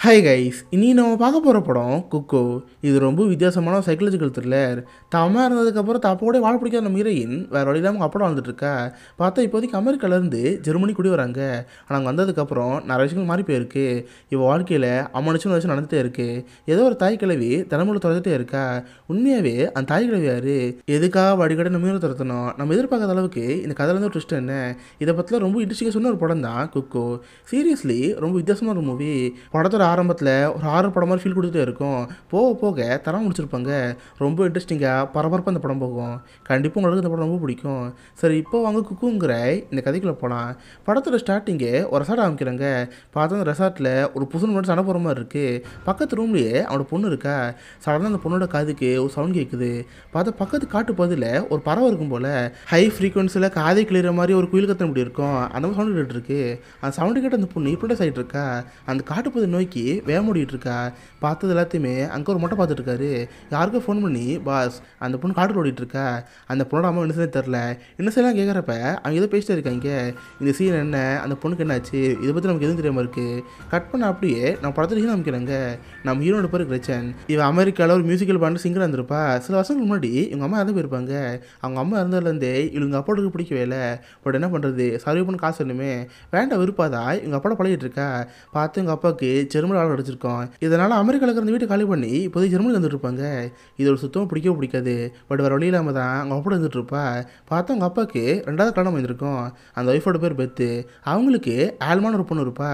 Hi guys, இனி நம்ம பார்க்க போகிற படம் குக்கோ. இது ரொம்ப வித்தியாசமான சைக்கலாஜிக்கல் த்ரில்லர். தம்மா இருந்ததுக்கப்புறம் தப்போட வாழ பிடிக்காத நம்ம ஹீரோயின் வேறு வழி இல்லாமல் அப்படம் வந்துட்டுருக்கா. பார்த்தா இப்போதைக்கு அமெரிக்காவிலேருந்து ஜெர்மனி குடி வராங்க. ஆனால் அங்கே வந்ததுக்கப்புறம் நிறைய விஷயங்கள் மாறி போயிருக்கு. இவள் வாழ்க்கையில் அம்மனுச்சும் விஷயம் நடந்துகிட்டே இருக்குது. ஏதோ ஒரு தாய் கிழவி தலைமுறை துரத்துட்டே இருக்கா. உண்மையாகவே அந்த தாய் கிழவி யார், எதுக்காக வடிகடை நம்ம ஹீரோ துரத்தணும், நம்ம எதிர்பார்க்காத அளவுக்கு இந்த கதையில் வந்து ஒரு ட்விஸ்ட் என்ன, இதை பற்றிலாம் ரொம்ப இன்ட்ரெஸ்டிங்காக சொன்ன ஒரு படம் தான் குக்கோ. சீரியஸ்லி ரொம்ப வித்தியாசமான ஒரு மூவி. படத்தோட ஆரம்பத்தில் ஒரு ஹாரர் படம் மாதிரி ஃபீல் கொடுத்துட்டே இருக்கும். போக போக தரம் முடிச்சிருப்பாங்க. ரொம்ப இன்ட்ரெஸ்டிங்காக பரபரப்பாக இந்த படம் போகும். கண்டிப்பாக உங்களுக்கு இந்த படம் ரொம்ப பிடிக்கும். சரி, இப்போ வாங்க குக்குங்கிற இந்த கதைக்குள்ளே போகலாம். படத்தோட ஸ்டார்டிங்கே ஒரு ரெசார்ட் ஆரம்பிக்கிறாங்க. பார்த்தா அந்த ரெசார்ட்டில் ஒரு புதுசு மட்டும் சண்டை போகிற மாதிரி இருக்குது. பக்கத்து ரூம்லேயே அவனோட பொண்ணு இருக்கா. சடனாக அந்த பொண்ணோட காதுக்கு ஒரு சவுண்ட் கேட்குது. பார்த்தா பக்கத்து காட்டு பகுதியில் ஒரு பறவை இருக்கும் போல் ஹை ஃப்ரீக்வன்சியில் காதை கிளிற மாதிரி ஒரு குயில் கத்தம் இப்படி இருக்கும். அந்த மாதிரி சவுண்டு கேட்டு இருக்கு. அந்த சவுண்டு கேட்ட அந்த பொண்ணு இப்படி ஆகிட்டு இருக்கா. அந்த காட்டுப்பகுதி நோக்கி வேமோடிட்டு இருக்கா. பார்த்தது எல்லாத்தையுமே அங்கே ஒரு மொட்டை பார்த்துட்டு இருக்காரு. யாருக்கும் ஃபோன் பண்ணி, பாஸ் அந்த பொண்ணு காட்டில் ஓடிட்டு இருக்கா. அந்த பொண்ணோட அம்மா என்ன தெரில. என்ன செய்யலாம் கேட்குறப்ப அவங்க எதோ பேசிட்டே இருக்காங்க. இந்த சீன் என்ன, அந்த பொண்ணுக்கு என்னாச்சு, இதை பற்றி நமக்கு எதுவும் தெரியாமல் இருக்குது. கட் பண்ண அப்படியே நம்ம படத்தில் ஹீரோ அமைக்கிறாங்க. நம்ம ஹீரோட பேர் கிரச்சன். இவன் அமெரிக்காவில் ஒரு மியூசிக்கல் பாண்டு சிங்கராக இருந்திருப்பா. சில வருஷங்களுக்கு முன்னாடி இவங்க அம்மா இறந்து போயிருப்பாங்க. அவங்க அம்மா இறந்ததுலேருந்தே இவங்க அப்பாவுக்கு பிடிக்கவே இல்லை. பட் என்ன பண்ணுறது, சர்வே பண்ண காசு வேணுமே. வேண்டாம் விருப்பாதான் இவங்க அப்பாவோட பழகிட்டு இருக்கா. பார்த்து எங்கள் அப்பாவுக்கு ஜெர்மனி ஆள் கிடச்சிருக்கோம். இதனால் அமெரிக்காவில் இருக்கிற வீட்டை காலி பண்ணி இப்போதைக்கு ஜெர்மனி வந்துட்டு இருப்பாங்க. இது ஒரு சுத்தமாக பிடிக்கவே பிடிக்காது. பட் வேறு வழி இல்லாமல் தான் அவங்க அப்பா வந்துட்டு இருப்பா. பார்த்தா அவங்க அப்பாவுக்கு ரெண்டாவது கல்யாணம் வந்திருக்கும். அந்த ஒய்ஃபோட பேர் பெத்து. அவங்களுக்கு ஆல்மான ஒரு பொண்ணு இருப்பா.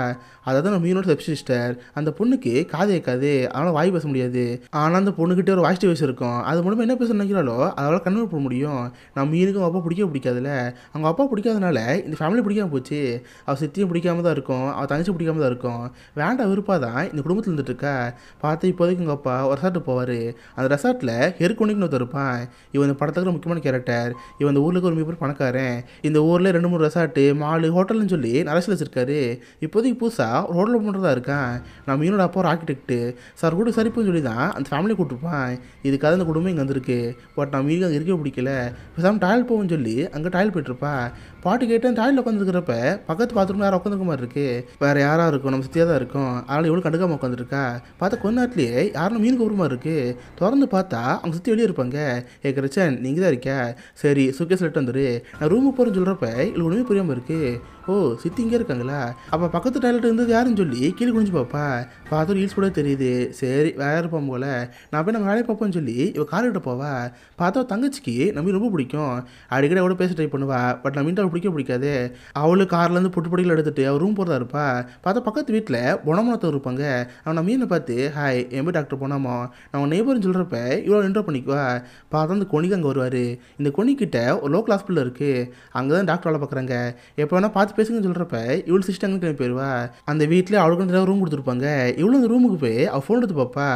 அதாவது நம்ம மீனோட ஸ்டெப் சிஸ்டர். அந்த பொண்ணுக்கு காது கேட்காது, அதனால் வாய் பேச முடியாது. ஆனால் அந்த பொண்ணுக்கிட்டே ஒரு வாய்ஸ் டிவைஸ் இருக்கும். அது மூலமாக என்ன பேச நினைக்கிறாளோ அதனால் கன்வெர்ட் பண்ண முடியும். நம்ம மீனுக்கு அவங்க அப்பா பிடிக்கவே பிடிக்காதுல்ல. அவங்க அப்பா பிடிக்காதனால இந்த ஃபேமிலி பிடிக்காம போச்சு. அவள் சித்தியும் பிடிக்காம தான் இருக்கும், அவள் தங்கச்சி பிடிக்காம தான் இருக்கும். வேண்டாம் விருப்பா தான் இந்த குடும்பத்தில் இருந்துட்டு இருக்கா. பார்த்து இப்போதைக்கு எங்கள் அப்பா ஒரு ரெசார்ட்டு போவார். அந்த ரெசார்ட்டில் ஹெர்கோனிக்னு ஒருத்தர் இருப்பான். இவன் இந்த படத்துக்கு முக்கியமான கேரக்டர். இவன் இந்த ஊருக்கு ஒரு மிகப்பெரிய பணக்காரன். இந்த ஊரில் 2-3 ரெசார்ட்டு, மாலு, ஹோட்டல்னு சொல்லி நிறைய வச்சிருக்காரு. இப்போதைக்கு புதுசாக ஒரு ஹோட்டல் பண்ணுறதா இருக்கான். நம்ம மீனோட அப்பா ஒரு ஆர்கிடெக்ட். சார் கூட சரிப்புன்னு சொல்லி தான் அந்த ஃபேமிலியை கூப்பிட்டுருப்பான். இதுக்காக அந்த குடும்பம் இங்கே வந்திருக்கு. பட் நம்ம மீனுக்கு அங்கே இருக்க பிடிக்கல. பேசாமல் டாய்லெட் போகும்னு சொல்லி அங்கே டாய்லெட் போயிட்டுருப்பா. பாட்டு கேட்டு டாய்லெட் உட்காந்துருக்கிறப்ப பக்கத்து பாத்ரூம் யாரும் உட்காந்துருக்க மாதிரி இருக்குது. வேறு யாராக இருக்கும், நம்ம சுற்றியாக தான் இருக்கும். அதனால் எவ்வளோ கண்டுக்காமல் உட்காந்துருக்கா. பார்த்தா கொஞ்ச நேரத்துலேயே யாரும் மீனுக்கு உருமா இருக்குது. திறந்து பார்த்தா அவங்க சுற்றி வெளியே இருப்பாங்க. கிரச்சன் நீங்கள் தான் இருக்கியா, சரி சுக்கேஸ் லெட்டு வந்துரு, நான் ரூமுக்கு போகிறேன்னு சொல்கிறப்ப இல்லை ஒன்றுமே புரியாமல் இருக்குது. ஓ சித்தி இங்கே இருக்காங்களா, அப்போ பக்கத்து டாய்லெட் இருந்தது யாருன்னு சொல்லி கீழே குனிஞ்சு பார்ப்பா. பார்த்தா ரீல்ஸ் கூட தெரியுது. சரி வேறு இருப்போம் போல், நான் போய் நம்ம வேலையை பார்ப்போன்னு சொல்லி இவள் கார்கிட்ட போவா. பார்த்தா தங்கச்சிக்கு நம்ம ரொம்ப பிடிக்கும். அடிக்கடி அவளோட பேச ட்ரை பண்ணுவா. பட் நம்ம அவள் பிடிக்காது. அவளுக்கு கார்லேருந்து புட்டு பொடிகள் எடுத்துகிட்டு அவர் ரூம் போகிறதா இருப்பா. பார்த்தா பக்கத்து வீட்டில் பொணமனத்தவர் இருப்பாங்க. அவன் நம்ம மீனை பார்த்து, ஹாய் என் பேர் டாக்டர் பொணாமோ, நான் உன் நெய்பர்னு சொல்கிறப்ப இவ்வளோ இன்ட்ரோ பண்ணிக்குவா. பார்த்தா அந்த கொனிக்கு அங்கே வருவார். இந்த கொனிக்கிட்ட ஒரு லோக்கல் ஹாஸ்பிட்டல் இருக்குது. அங்கே தான் டாக்டர் வேலை பார்க்குறாங்க. எப்போ வேணால் பார்த்து பேசுங்கன்னு சொல்கிறப்ப இவ்வளோ சிஸ்டம் கிளம்பி போயிடுவா. அந்த வீட்டில் அவளுக்கு நிறைய ரூம் கொடுத்துருப்பாங்க. இவ்வளோ அந்த ரூமுக்கு போய் அவள் ஃபோன் எடுத்து பார்ப்பா.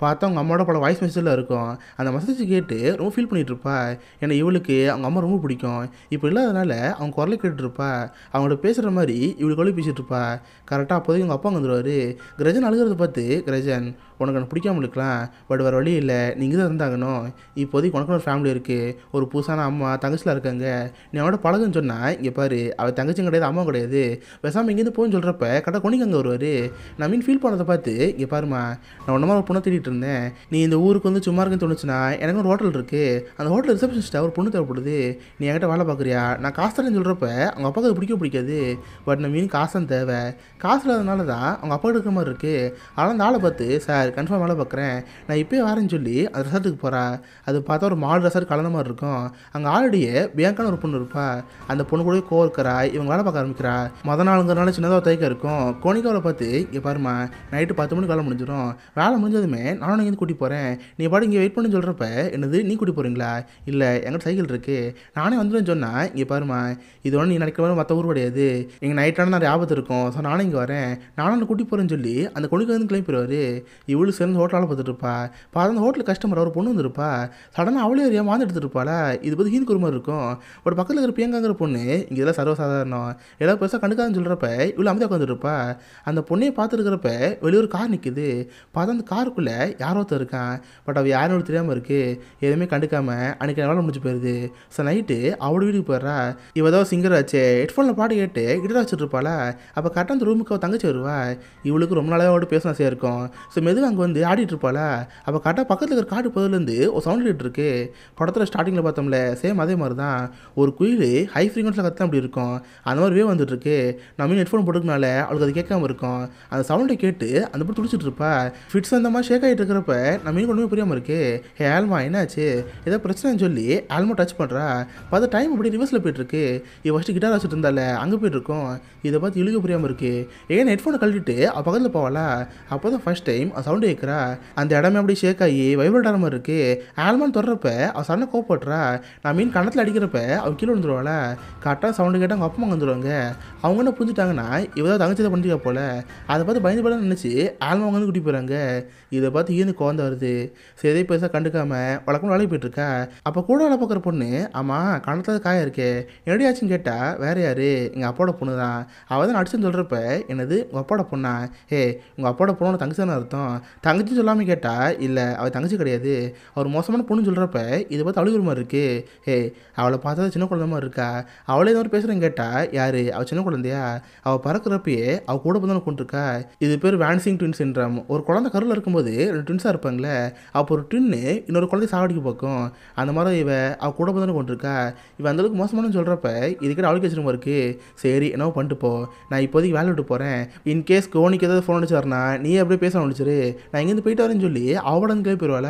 பார்த்தா அவங்க அம்மாவோட பல வாய்ஸ் மெசேஜில் இருக்கும். அந்த மெசேஜ் கேட்டு ரொம்ப ஃபீல் பண்ணிகிட்டு இருப்பா. ஏன்னா இவளுக்கு அவங்க அம்மா ரொம்ப பிடிக்கும். இப்போ இல்லாதனால அவங்க குரலை கேட்டுருப்பா. அவங்களோட பேசுகிற மாதிரி இவளுக்கு குரலை பேசிகிட்டு இருப்பா. கரெக்டாக அப்போதைக்கு அவங்க அப்பா வந்துடுவார். கிரஜன் அழுகிறத பார்த்து, கிரஜன் உனக்கு எனக்கு பிடிக்காமல் இருக்கலாம், பட் வேறு வழி இல்லை, நீங்கள் தான் இருந்தாகணும். இப்போதைக்கு உனக்கு ஒரு ஃபேமிலி இருக்குது, ஒரு புதுசான அம்மா தங்கச்சிலாம் இருக்காங்க, நீ அவனோட பழகுன்னு சொன்னால் இங்கே பாரு அவள் தங்கச்சியும் கிடையாது அம்மாவும் கிடையாது, பேசாமல் இங்கேருந்து போன்னு சொல்கிறப்ப கரெக்டாக கொனிக்கு அங்கே வருவார். நான் மீன் ஃபீல் பண்ணதை பார்த்து, இங்கே பாருமா நான் ஒன்றமா ஒரு பொண்ணை தேடிட்டு இருந்தேன், நீ இந்த ஊருக்கு வந்து சும்மா இருக்குன்னு தோணுச்சுன்னா எனக்கு ஒரு ஹோட்டல் இருக்குது, அந்த ஹோட்டல் ரிசப்ஷனிஸ்ட்டாக ஒரு பொண்ணு தேவைப்படுது, நீ என்கிட்ட வேலை பார்க்குறியா, நான் காசு தரேன்னு சொல்கிறப்ப அவங்க அப்பாவுக்கு அது பிடிக்காது. பட் நான் மீன் காசு தான் தேவை, காசு இல்லாதனால தான் அவங்க அப்பா இருக்கிற மாதிரி இருக்குது. ஆனால் அந்த ஆளை பார்த்து, சார் கன்ஃபார்ம் வேலை பார்க்குறேன், நான் இப்போயே வரேன்னு சொல்லி அந்த ரெசார்ட்டுக்கு போகிறா. அது பார்த்தா ஒரு மால் ரெசார்ட் கலந்த மாதிரி இருக்கும். அங்கே ஆல்ரெடியே பியாங்கான ஒரு பொண்ணு இருப்பா. அந்த பொண்ணு கூட கோர்க்கிறா. இவங்க வேலை பார்க்க ஆரம்பிக்கிறா. நாளுங்கிறனால சின்னதாக தயக்கம் இருக்கும். கோனிக்காவை பார்த்து, இங்கே பாருமா நைட்டு 10 மணிக்கு வேலை முடிஞ்சிடும், வேலை முடிஞ்சதுமே நானும் இங்கேருந்து கூட்டி போகிறேன், நீ பாட்டு இங்கே வெயிட் பண்ணு சொல்கிறப்ப என்னது நீ கூட்டி போகிறீங்களா, இல்லை எங்கிட்ட சைக்கிள் இருக்குது நானே வந்துடுன்னு சொன்னால், இங்கே பாருமா இது ஒன்று நீ நினைக்கிற மாதிரி மற்ற ஊர் கிடையாது, எங்கள் நைட்டான நிறைய ஆபத்து இருக்கும், ஸோ நானும் இங்கே வரேன், நானும் கூட்டி போகிறேன்னு சொல்லி அந்த கொனிக்கு வந்து கிளம்பி போயிடுவார். இவ்வளோ சேர்ந்து ஹோட்டலால் பார்த்துட்டு இருப்பா. பார்த்து அந்த ஹோட்டல் கஸ்டமர் ஒரு பொண்ணு வந்துருப்பா. சடனாக அவளே மாந்து எடுத்துட்டு இருப்பாளா. இது பற்றி ஹீன் குருமா இருக்கும். ஒரு பக்கத்தில் இருக்கிற பியங்காங்கிற பொண்ணு இங்கே இதெல்லாம் சர்வசாதாரணம், எல்லாம் பெருசாக கண்டுக்காதுன்னு சொல்கிறப்ப இவ்வளோ அமைதியாக உட்காந்துருப்பா. அந்த பொண்ணையை பார்த்துருக்கிறப்ப வெளியே ஒரு கார் நிற்குது. பார்த்தா அந்த காருக்குள்ளே யாரோ ஒருத்தர் இருக்கான். பட் அவள் யாரும் தெரியாமல் இருக்குது. எதுவுமே கண்டுக்காம அன்றைக்கி வேலை முடிஞ்சு போயிடுது. ஸோ நைட்டு அவளோட வீட்டுக்கு போயிடுறா. இவ ஏதோ சிங்கர் ஆச்சு, ஹெட்ஃபோனில் பாட்டு கேட்டு கிட்டார் வச்சுட்டு இருப்பாளா. அப்போ கரெக்டாக அந்த ரூமுக்கு அவள் தங்கச்சி வருவா. இவளுக்கு ரொம்ப நாளாக அவட பேச ஆசையாக இருக்கும். ஸோ மெதுவாக அங்கே வந்து ஆடிட்டு இருப்பாளா. அப்போ கரெக்டாக பக்கத்தில் இருக்கிற காட்டு பகுதியிலேருந்து ஒரு சவுண்ட் கேட்டு இருக்கு. படத்தில் ஸ்டார்டிங்கில் பார்த்தோம்ல சேம் அதே மாதிரி தான். ஒரு குயில் ஹை ஃப்ரீக்வன்ஸில் கற்று அப்படி இருக்கும். அந்த மாதிரி வே வந்துட்டு இருக்கு. நம்ம ஹெட்ஃபோன் போட்டுக்கனால அவளுக்கு அது கேட்காம இருக்கும். அந்த சவுண்டை கேட்டு அந்த பொண்ணு துடிச்சிட்டு இருப்பா. ஃபிட்ஸ் அந்த மாதிரி ஷேக் ஆகிட்டு இருக்கிறப்ப நம்ம மீன் ஒன்றுமே புரியாமல் இருக்கு. ஹே ஆல்மா என்னாச்சு, ஏதோ பிரச்சனைன்னு சொல்லி ஆல்மா டச் பண்ணுறா. பார்த்தா டைம் அப்படி ரிவர்ஸில் போயிட்டுருக்கு. இவ ஃபஸ்ட்டு கிட்டார் வச்சுட்டு இருந்தால அங்கே போயிட்டுருக்கோம். இதை பார்த்து இழுக்க புரியாமல் இருக்கு. ஏன்னா ஹெட்ஃபோனை கழட்டிட்டு அவள் பக்கத்தில் போவாளா. அப்போ தான் ஃபஸ்ட் டைம் அவள் சவுண்டு கேட்குறா. அந்த இடமே அப்படி ஷேக் ஆகி வைப்ரேட் ஆகிற மாதிரி இருக்கு. ஆல்மான்னு தொடரப்ப அவள் சண்டை கோவப்படுறா. நான் மீன் கணத்தில் அடிக்கிறப்ப அவள் கீழே வந்துடுவாளா. கரெக்டாக சவுண்டு கேட்டால் அவங்க அப்பா வந்துடுவாங்க. அவங்க என்ன புரிஞ்சுட்டாங்கன்னா இவதான் தங்கச்சி தான் பண்ணிக்கா போல. அதை பார்த்து பயந்து படம் நினச்சி ஆல்மா வந்து கூட்டி போகிறாங்க. இதை பார்த்து ஈந்து குழந்தை வருது. சரி பெருசாக கண்டுக்காம வழக்கம் வேலைக்கு போயிட்டுருக்கா. அப்போ கூட வேலை பார்க்குற பொண்ணு ஆமாம் கணத்தில் காய இருக்கே என்னடி ஆச்சுன்னு கேட்டால் வேறு யார் எங்கள் அப்பாவோட பொண்ணு தான். அவள் தான் நடிச்சுன்னு சொல்கிறப்ப என்னது உங்கள் அப்பாவோட பொண்ணா. உங்கள் அப்பாவோட பொண்ணோட தங்கச்சி தானே அர்த்தம். தங்கச்சி சொல்லாமல் கேட்டால் இல்லை அவள் தங்கச்சி கிடையாது அவர் மோசமான பொண்ணுன்னு சொல்கிறப்ப இதை பார்த்து அழுகுற மாதிரி இருக்குது. அவளை பார்த்தா சின்ன குழந்தை மாதிரி இருக்கா. அவளே ஏதாவது பேசுகிறேன்னு கேட்டால் யார் அவள் சின்ன குழந்தையா. அவள் பறக்கிறப்பயே அவள் கூட பிறந்தவனை கொண்டிருக்கா. இது பேர் வேன்சிங் ட்வின் சின்ட்ரம். ஒரு குழந்தை கருவில் இருக்கும்போது ரெண்டு ட்வின்ஸாக இருப்பாங்களே. அப்போ ஒரு ட்வின்னு இன்னொரு குழந்தை சாவடிக்க பார்க்கும். அந்த மாதிரி அவள் கூட பிறந்தவனை கொண்டிருக்கா. இவன் அந்தளவுக்கு மோசமானு சொல்கிறப்ப இதுக்கிட்ட அவளுக்கு வச்சுருமா இருக்குது. சரி என்னவோ பண்ணிட்டு போ, நான் இப்போதைக்கு வேலை விட்டு போகிறேன். இன்கேஸ் கோனிக்கு ஏதாவது ஃபோன் அடிச்சாருனா நீ அப்படியே பேச முடிச்சிரு, நான் இங்கேருந்து போயிட்டு வரேன்னு சொல்லி அவளோட கிளம்பி போயிடுவாள்.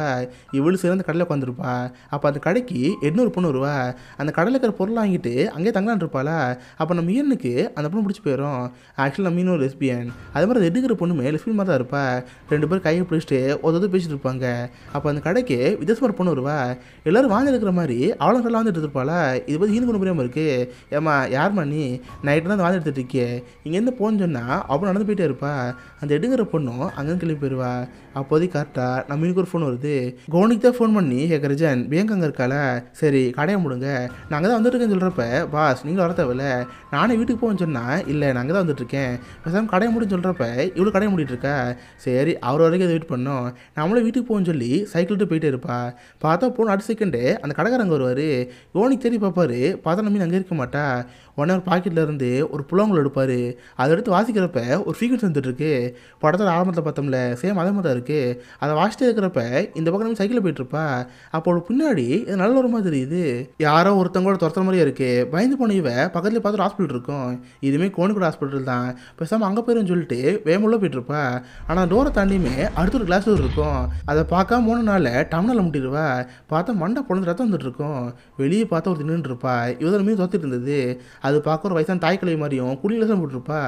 இவளு சேர்ந்து அந்த கடையில் உட்காந்துருப்பா. அப்போ அந்த கடைக்கு 800 பொண்ணு வருவா. அந்த கடையில் இருக்கிற பொருளை வாங்கிட்டு அங்கேயே தங்கலான் இருப்பாளா. அப்போ நம்ம மீனுக்கு அந்த பொண்ணு பிடிச்சி போயிடும். ஆக்சுவலாக நம்ம மீன் ஒரு லெஸ்பியன். அதே மாதிரி எடுக்கிற பொண்ணுமே லெஸ்பியன் மாதிரி தான் இருப்பா. ரெண்டு பேரும் கையை பிடிச்சிட்டு ஒருத்தர் பேசிட்டு இருப்பாங்க. அப்போ அந்த கடைக்கு வித்தியாசமான பொண்ணு வருவா. எல்லோரும் வாங்கி இருக்கிற மாதிரி அவளும் கடை வந்துட்டு இருப்பாளா. இது பற்றி ஈனு கொண்டு புரியாமல் இருக்குது. ஏம்மா யார்மா நீ நைட்டு தான் வாங்கி எடுத்துகிட்டு இருக்கியே இங்கேருந்து போன்னு சொன்னால் அவள் நடந்து போயிட்டே இருப்பா. அந்த எடுக்கிற பொண்ணும் அங்கேருந்து கிளம்பி போயிடுவா. அப்போதைக்கு கரெக்டாக நம்ம மீனுக்கு ஒரு ஃபோன் வருது. கோனிக்கு தான் ஃபோன் பண்ணி கேட்குறஜன் பேங்க் அங்கே இருக்கால, சரி கடையை முடுங்க நாங்கள் தான் வந்துட்டுருக்கேன்னு சொல்கிறப்ப பாஸ் நீங்களும் வர தேவையில்ல நானே வீட்டுக்கு போகணும்னு சொன்னால் இல்லை நாங்கள் தான் வந்துட்டுருக்கேன் பேசாமல் கடையை முடின்னு சொல்கிறப்ப இவ்வளோ கடையை மூடிட்டுருக்கா. சரி அவர் வரைக்கும் அதை வெயிட் பண்ணோம் நம்மளே வீட்டுக்கு போகணும்னு சொல்லி சைக்கிள்ட்டு போயிட்டே இருப்பா. பார்த்தா போன அடுத்த செகண்டு அந்த கடைக்காரங்க வருவார். கோனிக்கு தேடி பார்ப்பாரு. பார்த்தா நம்ம மீன் அங்கே இருக்க மாட்டா. உடனே ஒரு பாக்கெட்டில் இருந்து ஒரு புலவங்களை எடுப்பார். அதை எடுத்து வாசிக்கிறப்ப ஒரு ஃப்ரீக்வன்சி வந்துட்டுருக்கு. படத்தில் ஆரம்பத்தில் பார்த்தோம்ல சேம் அதே மாதிரி தான் இருக்குது. அதை வாசிட்டே இருக்கிறப்ப இந்த பக்கம் நம்ம சைக்கிளில் போயிட்டுருப்பா. அப்போ ஒரு பின்னாடி இது நல்ல ஒரு மாதிரி தெரியுது. யாரோ ஒருத்தவங்களோட துரத்துற மாதிரியே இருக்குது. பயந்து போன இவ பக்கத்துலேயே பார்த்து ஹாஸ்பிட்டல் இருக்கும். இதுவுமே கோணிக்கூட ஹாஸ்பிட்டல் தான். பேசாமல் அங்கே போயிருன்னு சொல்லிட்டு வேமுள்ள போயிட்டுருப்பா. ஆனால் டோரை தாண்டியுமே அடுத்த ஒரு கிளாஸ் டோர் இருக்கும். அதை பார்க்காம 3 நாளில் டம்னரில் முட்டிடுவா. பார்த்தா மண்டை பொழுது ரத்தம் வந்துட்டு இருக்கும். வெளியே பார்த்தா ஒரு நின்றுட்டு இருப்பா. இவதான் மீன் தொத்திட்டு இருந்தது. அது பார்க்க ஒரு வயசான தாய் கிளவி மாதிரியும் குடியில போட்டுருப்பா.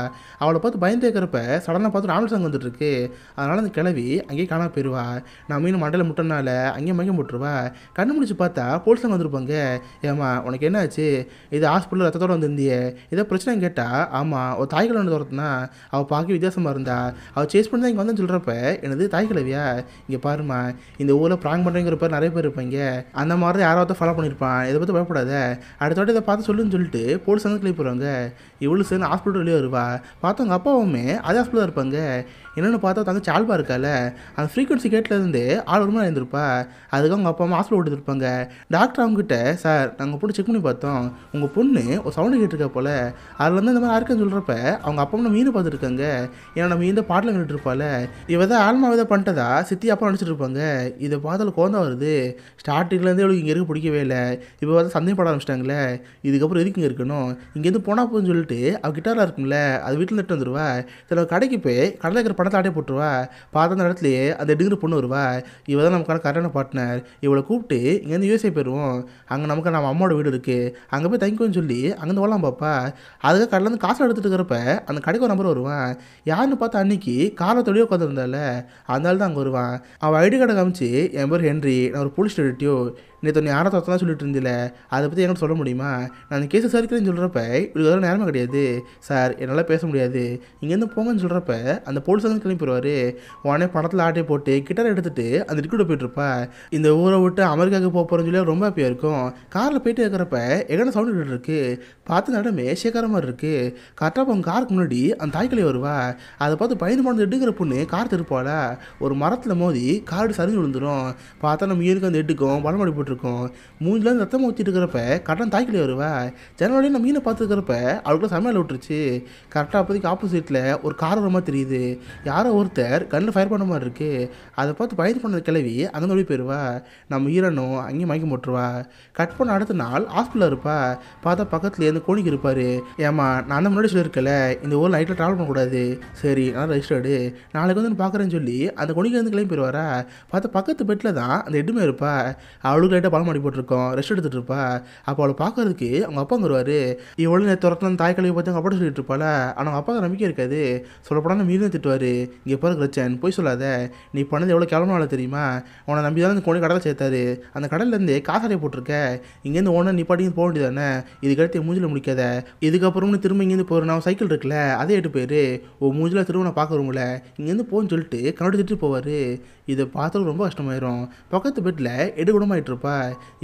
அவளை பார்த்து பயந்து கேட்குறப்ப சடனாக பார்த்து நாவல் சாங் வந்துட்டுருக்கு. அதனால் அந்த கிளவி அங்கேயே காணாம போயிடுவா. நான் மீன் மண்டையில் முட்டினால அங்கேயே மயக்கம் போட்டுருவா. கண்ணு முடிச்சு பார்த்தா போலீஸ் அங்கே வந்திருப்பாங்க. ஏமா உனக்கு என்ன ஆச்சு, இது ஹாஸ்பிட்டலில் ரத்தத்தோடு வந்திருந்தியே ஏதோ பிரச்சனை கேட்டால் ஆமாம் ஒரு தாய் கிழவி துரத்துனா அவள் பார்க்க வித்தியாசமாக இருந்தா அவள் சேஸ் பண்ணி தான் இங்கே வந்து சொல்கிறப்ப எனது தாய் கிழவியா இங்கே பாருமா இந்த ஊரில் ப்ராங்க் பண்ணுறங்கிற நிறைய பேர் இருப்பாங்க. அந்த மாதிரி தான் யாராவது ஃபாலோ பண்ணியிருப்பான். இதை பற்றி பயப்படாத அடுத்த வாட்டி இதை பார்த்து சொல்லுன்னு சொல்லிட்டு போலீஸ் வந்து கிளம்பி போகிறாங்க. இவ்வளோ சேர்ந்து ஹாஸ்பிட்டல் வெளியே வருவா. பார்த்தவங்க அப்பாவுமே அதே ஹாஸ்பிட்டலில் இருப்பாங்க. என்னென்னு பார்த்தா தங்கச்சி ஆல்பா இருக்கால அந்த ஃப்ரீக்வன்சி கேட்லேருந்து ஆள் ஒரு மாதிரி இருந்திருப்பா. அதுக்கு அவங்க அப்பா அம்மா ஹாஸ்பிட்டல் ஓட்டிருப்பாங்க. டாக்டர் அவங்ககிட்ட சார் நாங்கள் போட்டு செக் பண்ணி பார்த்தோம் உங்கள் பொண்ணு ஒரு சவுண்டு கேட்டிருக்கா போல் அதில் வந்து இந்த மாதிரி இருக்குன்னு சொல்கிறப்ப அவங்க அப்பா அம்மா மீன் பார்த்துருக்காங்க. ஏன்னா நம்ம இந்த பாட்டில் கேட்டுட்டு இருப்பாள். இவ தான் ஆல்மா விதை பண்ணிட்டதா சித்தி அப்பா நினச்சிட்டு இருப்பாங்க. இதை பார்த்தாலும் கோந்தா வருது. ஸ்டார்டிங்லேருந்து அவளுக்கு இங்கே இருக்க பிடிக்கவே இல்லை. இப்போ வந்து சந்தேகப்பட ஆரம்பிச்சிட்டாங்களே இதுக்கப்புறம் எதுக்கு இங்கே இருக்கணும் இங்கேருந்து போனால் போதுன்னு சொல்லிட்டு அவள் கிட்டாரில் இருக்கும்ல அது வீட்டில் நட்டு வந்துடுவா. சில கடைக்கு போய் கடையில் இருக்கிற பணத்தை ஆட்டே போட்டுருவா. பார்த்த அந்த இடத்துலையே அந்த எடுங்கிற பொண்ணு வருவா. இவ தான் நமக்கான கரெக்டான பார்ட்னர். இவளை கூப்பிட்டு இங்கேருந்து யூஎஸ்ஏ போயிடுவோம். அங்கே நமக்கு நம்ம அம்மாவோட வீடு இருக்குது அங்கே போய் தங்கிக்கோன்னு சொல்லி அங்கேருந்து வரலாம் பாப்பா. அதுக்காக கடையிலேருந்து காசு எடுத்துகிட்டு இருக்கிறப்ப அந்த கடைக்கு ஒரு நம்பர் வருவான். யாருன்னு பார்த்தா அன்னைக்கு காரில் தொழில் உட்காந்துருந்தால அதனால தான் அங்கே வருவான். அவள் ஐடி கார்டை காமிச்சு என் பேர் ஹென்றி நான் ஒரு போலீஸ் டிடெக்டிவ் நேற்று நீ யாரை தான் சொல்லிட்டு இருந்தில, அதை பற்றி என்கிட்ட சொல்ல முடியுமா? நான் அந்த கேஸை சரிக்கிறேன்னு சொல்கிறப்ப இவருக்கு அதெல்லாம் நேரமே கிடையாது சார், என்னால் பேச முடியாது, இங்கேருந்து போங்கன்னு சொல்கிறப்ப அந்த போலீஸ் வந்து கிளம்பி போயிடுவார். உடனே படத்தில் ஆட்டையை போட்டு கிட்டார் எடுத்துகிட்டு அந்த டிக்கெட்டை போயிட்டுருப்பா. இந்த ஊரை விட்டு அமெரிக்காவுக்கு போக போகிறேன்னு சொல்லி ரொம்ப ஹாப்பியாக இருக்கும். காரில் போயிட்டு இருக்கிறப்ப எங்கன்னா சவுண்டு இருக்கு, பார்த்து நடமே ஷேக்கார மாதிரி இருக்குது. கரெக்டாக அவங்க காருக்கு முன்னாடி அந்த தாய்க்கிளி வருவா. அதை பார்த்து பயந்து போனது எடுக்கிற பொண்ணு கார் திருப்பால ஒரு மரத்தில் மோதி கார்டு சரிஞ்சு விழுந்துடும். பார்த்தா நம்ம மீனுக்கு அந்த எட்டுக்கும் பலமடி போட்டிருக்கோம். மூஞ்சில் ரத்தம் ஊற்றிட்டு இருக்கிறப்ப கரெக்டாக தாய்க்கிளி வருவா. ஜனவரி நம்ம மீனை பார்த்துக்கிறப்ப அவளுக்குள்ள சமையல் விட்டுருச்சு. கரெக்டாக அப்போதைக்கு ஆப்போசிட்டில் ஒரு கார் வர மாதிரி தெரியுது. யாரோ ஒருத்தர் கண்ணில் ஃபயர் பண்ண மாதிரி இருக்குது. அதை பார்த்து பயந்து பண்ணது கிளவி அங்கே ஓடி போயிடுவா. நம்ம ஈரனும் அங்கேயும் மயக்கம் போட்டுருவா. கட் பண்ண அடுத்த நாள் ஹாஸ்பிட்டலில் இருப்பா. பார்த்தா பக்கத்துலேயே அந்த கோணிக்கு இருப்பார். ஏமா நான் தான் முன்னாடி சொல்லியிருக்கல, இந்த ஊரில் நைட்டில் ட்ராவல் பண்ணக்கூடாது, சரி நான் ரெஜிஸ்டர்டு, நாளைக்கு வந்து பார்க்குறேன்னு சொல்லி அந்த கொனிக்கு வந்து கிளம்பி போயிடுவாரா. பார்த்தா பக்கத்து பெட்டில் தான் அந்த எட்டுமே இருப்பா. அவளுக்கு லைட்டாக பழம் மாடி போட்டிருக்கோம், ரெஸ்ட் எடுத்துகிட்டு இருப்பா. அப்போ அவளை பார்க்கறதுக்கு அவங்க அப்பா வருவார். இவ்வளோ நேற்று துரத்துல தாய் கழிவு பார்த்து அவங்க அப்பா சொல்லிட்டு இருப்பாள். ஆனால் அவங்க அப்பா நம்பிக்கை இருக்காது. சொல்லப்படாமல் மீண்டும் திட்டுவார். இங்கே பாரு கிரச்சன், போய் சொல்லாத, நீ பண்ணது எவ்வளோ கிளம்புனால தெரியுமா? உன்னை நம்பி தானே இந்த கோணி கடலை சேர்த்தாரு. அந்த கடல்லேருந்து காசாடைய போட்டிருக்க, இங்கேருந்து ஓனர் நீ பாட்டிங்க போக வேண்டியதானே, இதுக்கடுத்து மூஞ்சில் முடிக்காத. இதுக்கப்புறம் நீ திரும்ப இங்கேருந்து போகிற நான் சைக்கிள் இருக்குல்ல அதே எட்டு போயிரு, ஓ மூஞ்சில் திரும்ப நான் பார்க்க வரும்ல, இங்கேருந்து போன்னு சொல்லிட்டு கண்ணோடி திட்டு போவார். இதை பார்த்தாலும் ரொம்ப கஷ்டமாயிரும். பக்கத்து பெட்டில் எடுகுடமாயிட்டு இருப்பா.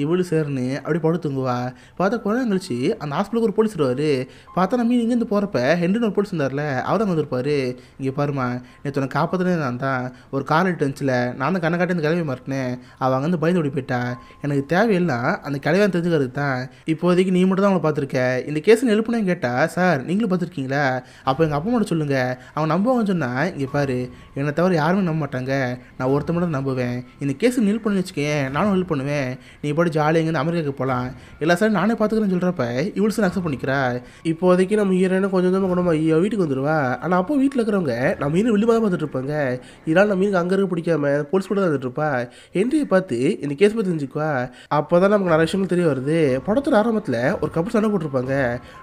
இவ்வளோ சேர்னு அப்படி படுத்து தூங்குவா. பார்த்தா கொஞ்ச நேரம் கழிச்சு அந்த ஹாஸ்பிட்டலுக்கு ஒரு போலீஸ் வருவார். பார்த்தா நம்ம இங்கேருந்து போகிறப்ப ஹென்ரின்னு ஒரு போலீஸ் இருந்தார்ல, அவர் அங்கே வந்திருப்பார். இங்கே பாருமா, நேற்று உனக்கு காப்பாற்றினே நான் தான், ஒரு கார் எடுத்து வந்துச்சுல, நான் தான் கண்ணை காட்டி அந்த கிளம்பி மாட்டினேன், அவள் அங்கேருந்து பயந்து ஓடி போயிட்டா. எனக்கு தேவையெல்லாம் அந்த கிளவியாக தெரிஞ்சுக்கிறது தான். இப்போதைக்கு நீ மட்டும் தான் அவளை பார்த்துருக்க. இந்த கேஸுன்னு எழுப்புனேன்னு கேட்டால், சார் நீங்களும் பார்த்துருக்கீங்களா? அப்போ எங்கள் அப்பா மட்டும் சொல்லுங்கள், அவன் நம்புவாங்கன்னு சொன்னால், இங்கே பாரு என்னை தவிர யாருமே நம்ப மாட்டாங்க, நான் ஒருத்த மட்டும் நம்புவேன். இந்த கேஸுக்கு ஹெல்ப் பண்ணி வச்சுக்கேன், நானும் ஹெல்ப் பண்ணுவேன், நீ போய்ட்டு ஜாலியாக இங்கேருந்து அமெரிக்காவுக்கு போகலாம், எல்லா சார் நானே பார்த்துக்கிறேன்னு சொல்கிறப்ப இவள்ஸ் அக்செப்ட் பண்ணிக்கிறா. இப்போதைக்கு நம்ம ஹீரோயினை கொஞ்சம் கொஞ்சமாக கொண்டு ஐயோ வீட்டுக்கு வந்துடுவா. ஆனால் அப்போ வீட்டில் இருக்கிறவங்க நம்ம மீன் வெளியே தான் பார்த்துட்டு இருப்பாங்க. இதனால் நம்ம மீனுக்கு அங்கே இருக்க பிடிக்காம போலீஸ் கூட தான் வந்துட்டு இருப்பா. ஹென்ரியை பார்த்து இந்த கேஸ் பற்றி தெரிஞ்சுக்குவா. அப்போ தான் நமக்கு நிறைய விஷயங்கள் தெரிய வருது. படத்தோட ஆரம்பத்தில் ஒரு கப்பல் சண்டை போட்டிருப்பாங்க.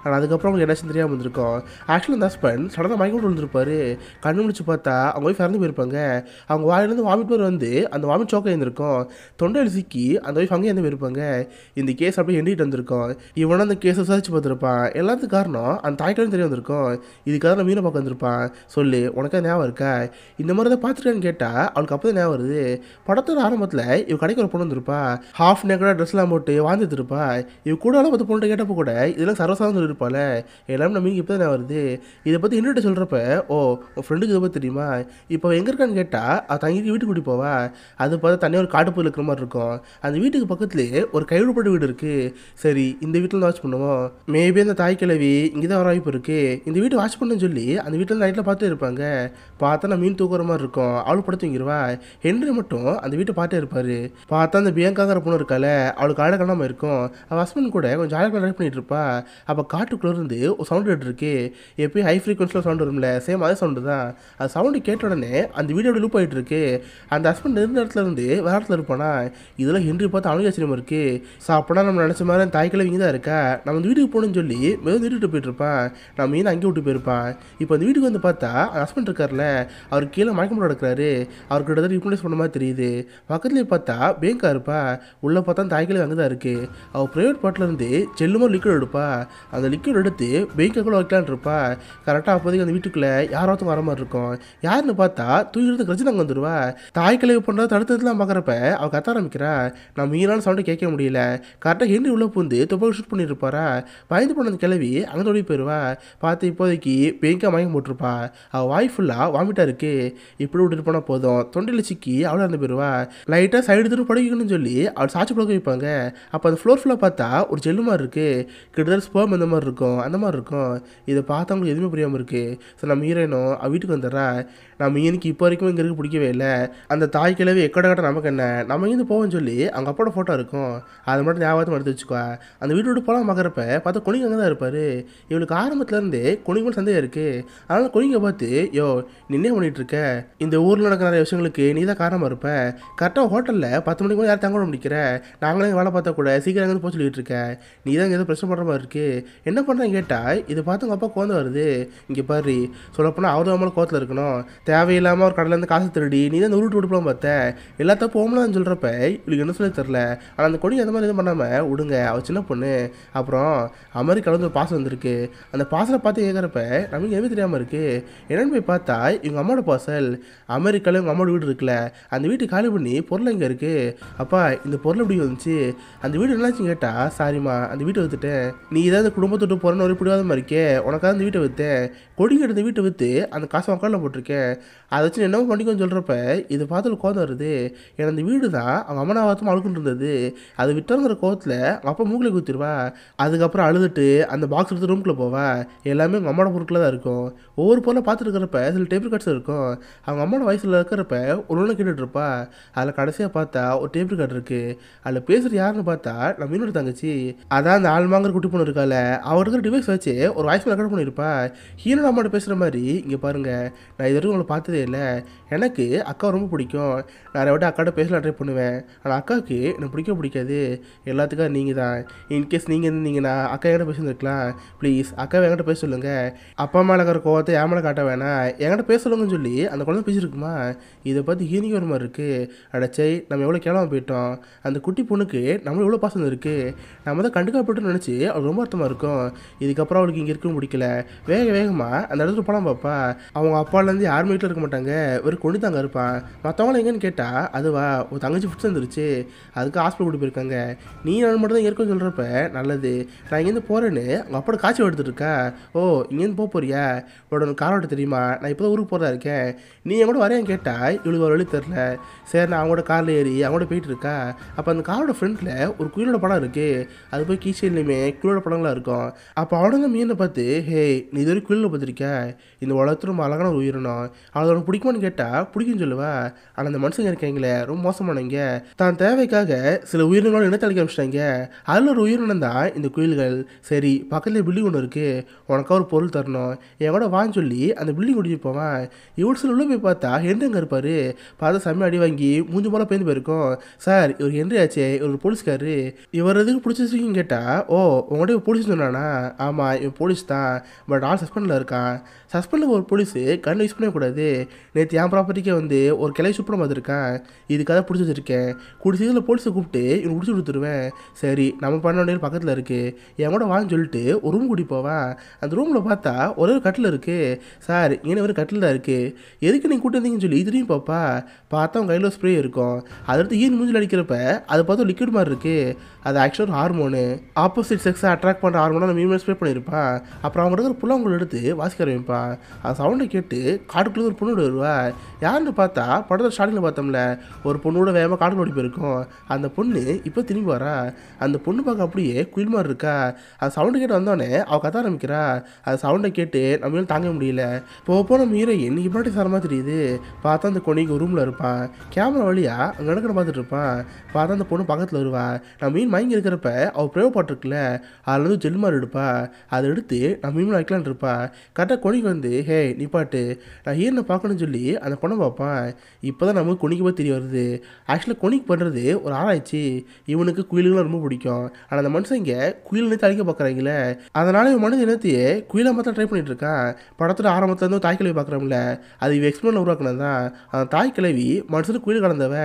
ஆனால் அதுக்கப்புறம் அவங்களுக்கு என்ன தெரியாமல் வந்திருக்கோம். ஆக்சுவலாக அந்த ஹஸ்பண்ட் சடனாக மயக்கம் போட்டு வந்துருப்பாரு. கண்ணு முடிச்சு பார்த்தா அவங்க ஒய்ஃப் இறந்து போயிருப்பாங்க. அவங்க வாயிலேருந்து வாமிட் பேர் வந்து அந்த வாமிட் சோக்கை இருந்திருக்கும். தொண்டையில் சிக்கி அந்த ஒய்ஃப் அங்கேயே இருந்து போயிருப்பாங்க. இந்த கேஸ் அப்படியே எண்டிட்டு வந்திருக்கோம். இவனும் அந்த கேஸை விசாரிச்சு பார்த்துருப்பான். எல்லாத்துக்கும் காரணம் அந்த தாய்க்கலையும் தெரிய வந்திருக்கும். இதுக்காக நான் மீனை பார்க்க வந்திருப்பான். சொல்லு உனக்கே ஞாபகம் இருக்கா? இந்த மாதிரி தான் பார்த்துருக்கேன்னு கேட்டால் அவளுக்கு அப்போ தான் ஞாபகம் வருது. படத்தோட ஆரம்பத்தில் இவ கடைக்கு ஒரு பொண்ணு வந்திருப்பா. ஹாஃப் நேக்கடாக ட்ரெஸ்லாம் போட்டு வாழ்ந்துட்டு இருப்பா. இவ கூட பார்த்து பொண்ணு கேட்டப்போ கூட இதெல்லாம் சர்வசாதம் சொல்லியிருப்பாள். எல்லாமே நம்ம இப்போ தான் ஞாபகம் வருது. இதை பற்றி என்னிட்ட சொல்கிறப்ப, ஓ உன் ஃப்ரெண்டுக்கு இதை பற்றி தெரியுமா? இப்போ எங்கே இருக்கான்னு கேட்டால் அவள் தங்கிக்கு வீட்டுக்கு கூட்டி போவா. அது பார்த்தா தனியாக ஒரு காட்டுப்பூர் இருக்கிற மாதிரி இருக்கும். அந்த வீட்டுக்கு பக்கத்துலேயே ஒரு கைவிடப்பட்ட வீடு இருக்குது. சரி இந்த வீட்டில் வாட்ச் பண்ணுவோம், மேபி அந்த தாய் கிழவி இங்கே தான் வர வாய்ப்பு இருக்குது, இந்த வீட்டு வாட்ச் பண்ணுன்னு சொல்லி அந்த வீட்டில் நைட்டில் பார்த்துட்டு இருப்பாங்க. பார்த்தா நான் மீன் தூக்குற மாதிரி இருக்கும். அவளுக்கு படுத்து தூங்கிடுவா. ஹென்ரி மட்டும் அந்த வீட்டை பார்த்துட்டே இருப்பார். பார்த்தா அந்த பியங்காங்கிற பொண்ணு இருக்கால, அவளுக்கு ஆட காணாமல் இருக்கும். அவள் ஹஸ்பண்ட் கூட கொஞ்சம் ஜாலியாக ட்ரை பண்ணிட்டு இருப்பா. அப்போ காட்டுக்குள்ளே இருந்து ஒரு சவுண்டு கேட்டுருக்கு. எப்பயும் ஹை ஃப்ரீக்வன்சியில் சவுண்டு வரும்ல, சேம் அதே சவுண்டு தான். அந்த சவுண்டு கேட்ட உடனே அந்த வீடியோ லூப் ஆகிட்டு இருக்கு. அந்த ஹஸ்பண்ட் இருந்த இடத்துல இருந்து வேற இடத்துல இருப்பானா. இதெல்லாம் ஹென்ரி பார்த்து அவனுக்கு ஆச்சரியமா இருக்கு. ஸோ அப்படின்னா நம்ம நினச்ச மாதிரி தாய்க்கிழவி இங்கே தான் இருக்கா, நம்ம இந்த வீட்டுக்கு போகணும்னு சொல்லி மெதுவும் வீட்டுக்கு போயிட்டு இருப்பான். நம்ம மீன் அங்கேயே விட்டு போயிருப்பான். இப்போ அந்த வீட்டுக்கு வந்து பார்த்தா அந்த ஹஸ்பண்ட் இருக்கார்ல, அவர் கீழே மயக்கம் போட்டு நடக்கிறாரு. அவர் கிட்டத்தட்ட ஹிப்னோடைஸ் பண்ண மாதிரி தெரியுது. பக்கத்துலேயே பார்த்தா பேங்காக இருப்பா. உள்ளே பார்த்தா தாய்க்கிழவி அங்கே தான் இருக்குது. அவள் ப்ரைவேட் பாட்டில் இருந்து செல்லுமா லிக்விட் எடுப்பா. அந்த லிக்விட் எடுத்து பேங்க்குள்ளே வைக்கலான் இருப்பா. கரெக்டாக அப்போதைக்கு அந்த வீட்டுக்குள்ளே யாராவது வர மாதிரி இருக்கும். யாருன்னு பார்த்தா தூங்கிட்டு கிரச்சனை அங்கே வந்துடுவா. தாய்க்கிழவி பண்ணுறத தடுத்ததுலாம் பார்க்குறப்ப அவள் கத்த ஆரம்பிக்கிறா. நான் மீனான சவுண்டு கேட்க முடியல. கரெக்டாக ஹென்ரி உள்ளே பூந்து துப்பாக்கி ஷூட் பண்ணியிருப்பாரா. பயந்து போன அந்த கிழவி அங்கே தொடி போயிடுவா. பார்த்து இப்போதைக்கு பேங்காக மயக்கம் போட்டிருப்பா. அவள் வாய் ஃபுல்லாக வாமிட்டாக இருக்குது. இப்படி விட்டுட்டு போனால் போதும், தொண்டையில் சிக்கி அவளை இறந்து போயிடுவா. லைட்டாக சைடு திரும்ப படுக்கணும்னு சொல்லி அவள் சாட்சி பழக்க வைப்பாங்க. அப்போ அந்த ஃப்ளோர் ஃபுல்லாக பார்த்தா ஒரு ஜெல்லு மாதிரி இருக்குது. கிட்டத்தட்ட ஸ்பேம் இந்த மாதிரி இருக்கும், அந்த மாதிரி இருக்கும். இதை பார்த்தா அவங்களுக்கு எதுவுமே புரியாமல் இருக்குது. ஸோ நம்ம ஹீரோயினும் அவள் வீட்டுக்கு வந்துடுறா. நம்ம மீனுக்கு இப்போ வரைக்கும் இங்கே இருக்க பிடிக்கவே இல்லை. அந்த தாய் கிழவி எக்கட கட்ட நமக்கு என்ன, நம்ம இங்கேருந்து போவோம்னு சொல்லி அவங்க அப்போட ஃபோட்டோ இருக்கும், அதை மட்டும் ஞாபகத்தை எடுத்து வச்சுக்குவா. அந்த வீட்டு விட்டு போகலாம் பார்க்குறப்ப பார்த்தா கொனிங்க அங்கே தான் இருப்பார். இவளுக்கு ஆரம்பத்துலேருந்தே கொனிங்க சந்தேகம் இருக்குது. அதனால் கொனிங்க பார்த்து, யோ நின்னே பண்ணிகிட்டு இருக்க, இந்த ஊரில் நடக்கிற நிறைய விஷயங்களுக்கு நீ தான் காரணமாக இருப்ப. கரெக்டாக ஹோட்டலில் 10 மணிக்கு யாரும் தங்க முடிக்கிற, நாங்களே வேலை பார்த்தா கூட சீக்கிரம் எங்கே போக சொல்லிட்டு இருக்க, நீ தான் இங்கே ஏதோ பிரச்சனை பண்ணுற மாதிரி இருக்குது, என்ன பண்ணுறேன்னு கேட்டால் இதை பார்த்து உங்கள் அப்பா கோந்து வருது. இங்கே பாரு சொல்லப்போனால் அவர் நம்மளும் கோத்தில் இருக்கணும், தேவையில்லாமல் ஒரு கடையிலேருந்து காசு திருடி நீ தான் உருட்டு விடுப்பலாம் பார்த்த, எல்லாத்த போகலான்னு சொல்கிறப்ப இவளுக்கு என்ன சொல்லி தெரில. ஆனால் அந்த கொடி அந்த மாதிரி எதுவும் பண்ணாமல் விடுங்க, அவள் சின்ன பொண்ணு. அப்புறம் அமெரிக்காவில் வந்து ஒரு பாசம் வந்திருக்கு. அந்த பாசலை பார்த்து கேட்குறப்ப நமக்கு எதுவுமே தெரியாமல் இருக்குது. என்னென்னு போய் பார்த்தா இவங்க அம்மாவோட பார்சல். அமெரிக்காவில் இவங்க அம்மாவோட வீடு இருக்குல்ல, அந்த வீட்டு காலி பண்ணி பொருள் இங்கே இருக்குது. அப்பா இந்த பொருள் எப்படி வந்துச்சு, அந்த வீடு என்னாச்சுன்னு கேட்டால், சாரிம்மா அந்த வீட்டை விற்றுட்டேன். நீ ஏதாவது குடும்பத்தை விட்டு போகிறன்னு ஒரு பிடிவாத மாதிரி இருக்கே, உனக்காக அந்த வீட்டை விற்றேன். கொடி எடுத்த வீட்டை விற்று அந்த காசை உக்காலில் போட்டிருக்கேன். அதை வச்சு என்னவோ பண்ணிக்கோன்னு சொல்கிறப்ப இது பார்த்து கோவம் வருது. ஏன்னா அந்த வீடு தான் அவங்க அம்மா வாரத்தமாக அழுக்குன்னு இருந்தது. அது விட்டோங்கிற கோவத்தில் அவங்க அப்பா மூக்கில் குத்திடுவா. அதுக்கப்புறம் அழுதுட்டு அந்த பாக்ஸ் எடுத்து ரூம்குள்ளே போவா. எல்லாமே அவங்க அம்மாவோட பொருட்களில் தான் இருக்கும். ஒவ்வொரு பொருளை பார்த்துட்டு இருக்கிறப்ப சில டேபிள் கார்ட்ஸ் இருக்கும். அவங்க அம்மாவோட வயசில் இருக்கிறப்ப ஒன்று கேட்டுட்டு இருப்பா. அதில் கடைசியாக பார்த்தா ஒரு டேபிள் கார்டு இருக்குது. அதில் பேசுகிற யாருன்னு பார்த்தா நம்ம இன்னொரு தங்கச்சி. அதான் அந்த ஆள்மாங்கிற குட்டி பொண்ணு இருக்கால, அவள் இருக்கிற டிவைஸ் வச்சு ஒரு வாய்ஸ் ரெக்கார்ட் பண்ணியிருப்பா. ஹீரோட அம்மாட்ட பேசுகிற மாதிரி, இங்கே பாருங்கள் நான் இது வரைக்கும் உங்களை பார்த்ததே இல்லை. எனக்கு அக்கா ரொம்ப பிடிக்கும். நான் விட அக்காட்ட பேசலாம் ட்ரை பண்ணுவேன். ஆனால் அக்காவுக்கு எனக்கு பிடிக்காது. எல்லாத்துக்கும் நீங்கள் தான். இன்கேஸ் நீங்கள் இருந்தீங்கன்னா அக்கா என்கிட்ட பேசியிருந்துருக்கலாம். ப்ளீஸ் அக்காவை என்கிட்ட பேச சொல்லுங்கள். அப்பா அம்மா இருக்கிற கோவத்தை ஏன் மேலே காட்ட வேணாம், என்கிட்ட பேச சொல்லுங்கன்னு சொல்லி அந்த குழந்தை பேசியிருக்குமா. இதை பார்த்து ஹீனிங் ஒரு மாதிரி இருக்குது. அடைச்சை நம்ம எவ்வளோ கேளாமல் போயிட்டோம். அந்த குட்டி பொண்ணுக்கு நம்மளும் எவ்வளோ பாசம் இருக்குது. நம்ம தான் கண்டுக்காப்பட்டுன்னு நினச்சி அவளுக்கு ரொம்ப அர்த்தமாக இருக்கும். இதுக்கப்புறம் அவளுக்கு இங்கே இருக்கவும் பிடிக்கல. வேகமாக அந்த இடத்துல படம் பார்ப்பா. அவங்க அப்பாலேருந்து யாருமே வீட்டில் இருக்க மாட்டாங்க, வெறும் கொண்டு தாங்க இருப்பான். மற்றவங்களும் எங்கன்னு கேட்டால், அதுவா ஒரு தங்கச்சி ஃபிட்ஸ் வந்துருச்சு, அதுக்கு ஹாஸ்பிட்டல் கூட்டி போயிருக்காங்க. நீ நான் மட்டும் தான் இருக்குன்னு சொல்கிறப்ப நல்லது, நான் இங்கேருந்து போகிறேன்னு அவங்க அப்போட காய்ச்சல் எடுத்துகிட்டு இருக்கா. ஓ இங்கேருந்து போறியா, உன்னோட கார் ஓட்ட தெரியுமா, நான் இப்போ தான் ஊருக்கு போகிறதா இருக்கேன், நீ என் கூட வரையான்னு கேட்டால் இவளுக்கு ஒரு வழி தெரில. சரி நான் அவங்களோட காரில் ஏறி அவங்களோட போயிட்டு இருக்கா. அப்போ அந்த காரோட ஃப்ரண்ட்டில் ஒரு குயிலோட படம் இருக்குது. அது போய் கீச்சையிலையுமே குயிலோட படங்களாக இருக்கும். அப்போ அவனுங்க மீனை பார்த்து, ஹே நீ இது வரைக்கும் குயிலில் பார்த்துருக்கா, இந்த உலகத்தில் ரொம்ப அழகான ஒரு உயிரினம், அவளை உனக்கு பிடிக்குமான்னு கேட்டால் பிடிக்குன்னு சொல்லுவா. ஆனால் அந்த மனுஷங்க இருக்காங்களே ரொம்ப மோசமானவங்க. தான் தேவைக்காக சில உயிரினங்களோட இனத்தை அழிக்க ஆரம்பிச்சிட்டாங்க. அதில் ஒரு உயிரினம் தான் இந்த குயில்கள். சரி பக்கத்தில் பில்டிங் ஒன்று இருக்குது, உனக்கா ஒரு பொருள் தரணும், என் கூட வான்னு சொல்லி அந்த பில்டிங் கூட்டிகிட்டு போவான். இவர் சில உள்ள போய் பார்த்தா ஹென்றி அங்கே இருப்பார். பார்த்தா செம்ம அடி வாங்கி மூஞ்சி போல பேர்ந்து போயிருக்கும். சார் இவர் ஹென்றி ஆச்சே, இவர் ஒரு போலீஸ்காரு, இவர் எதுக்கு பிடிச்சிருக்கீங்கன்னு கேட்டால், ஓ உங்கள்கிட்ட போலீஸ் சொன்னானா, ஆமாம் இவன் போலீஸ் தான், பட் ஆள் சஸ்பெண்டில் இருக்கான். சஸ்பெண்டில் ஒரு போலீஸு கண்ணை யூஸ் பண்ணக்கூடாது, நேற்று என் ப்ராப்பர்ட்டிக்கே வந்து ஒரு கிளை சுப்படம் பார்த்துருக்கான், இதுக்காக பிடிச்சி வச்சுருக்கேன், கூடிய சீக்கிரம் போலீஸை கூப்பிட்டு இவன் பிடிச்சி கொடுத்துருவேன். சரி நம்ம பண்ண வேண்டிய பக்கத்தில் இருக்குது, என் கூட வான்னு சொல்லிட்டு ஒரு ரூம் கூட்டி போவான். அந்த ரூமில் பார்த்தா ஒரே ஒரு கட்டில் இருக்குது. சார் இங்கே ஒரு கட்டில் தான் இருக்குது, எதுக்கு நீங்கள் கூட்டு வந்தீங்கன்னு சொல்லி திரும்பி பார்ப்பா. பார்த்தா அவங்க கையில் ஸ்ப்ரே இருக்கும். அதை எடுத்து ஈன் மூஞ்சில் அடிக்கிறப்ப அதை பார்த்தா லிக்விட் மாதிரி இருக்குது. அது ஆக்சுவலாக ஒரு ஹார்மோனு, ஆப்போசிட் செக்ஸை அட்ராக்ட் பண்ணுற ஹார்மோனாக நம்ம ஸ்ப்ரே பண்ணியிருப்பான். அப்புறம் அவங்க இருக்கிற புள்ளவங்களை எடுத்து வாசிக்க ஆரம்பிப்பான். அந்த சவுண்டை கேட்டு காட்டுக்குள்ளே ஒரு பொண்ணோட வருவா. யாருன்னு பார்த்தா படத்தில் ஸ்டார்டிங்கில் பார்த்தோம்ல ஒரு பொண்ணோட வேகமாக காட்டுக்குள்ள ஓடி போயிருக்கும். அந்த பொண்ணு இப்போ திரும்பி வரா. அந்த பொண்ணு பார்க்க அப்படியே குயில் மாதிரி இருக்கா. அந்த சவுண்டை கேட்டு வந்தோடனே அவள் கத்த ஆரம்பிக்கிறா. அந்த சவுண்டை கேட்டு நம்மளால தாங்க முடியல. போக நம்ம ஹீரோயின் இப்படி சரமாக தெரியுது. பார்த்தா அந்த கொனிக்கு ஒரு ரூமில் இருப்பான். கேமரா வழியாக அங்கே நடக்கிற பார்த்துட்டு இருப்பான். பார்த்தா அந்த பொண்ணு பக்கத்தில் வருவா. நம்ம மீன் மயங்கி இருக்கிறப்ப அவள் பிரயோகப்பட்டிருக்குல்ல, அதில் வந்து ஜெல் மாதிரி எடுப்பா. அதை எடுத்து நம்ம மீன் வைக்கலான்னு இருப்பா. கரெக்டாக கொனிக்கு வந்து, ஹே நீ பாட்டு நான் ஹீரோனை பார்க்கணும்னு சொல்லி அந்த பொண்ணை பார்ப்பான். இப்போ தான் நமக்கு கொனிக்கு போய் தெரிய வருது, ஆக்சுவலாக கொனிக்கு பண்ணுறது ஒரு ஆராய்ச்சி. இவனுக்கு குயில்களும் ரொம்ப பிடிக்கும். ஆனால் அந்த மனுஷன் இங்கே குயில் நிறுத்தி அழிக்க பார்க்குறாங்களே, அதனால் இவன் மனுஷன் இனத்தையே குயிலாக மாற்ற ட்ரை பண்ணிட்டு இருக்கான். படத்தில் ஆரம்பத்தில் இருந்து தாய் கிழவி பார்க்குறோம்ல, அது இவ எக்ஸ்பிளைன் உருவாக்குனது தான். அந்த தாய் கிழவி மனுஷனுக்கு குயில் கலந்தவ.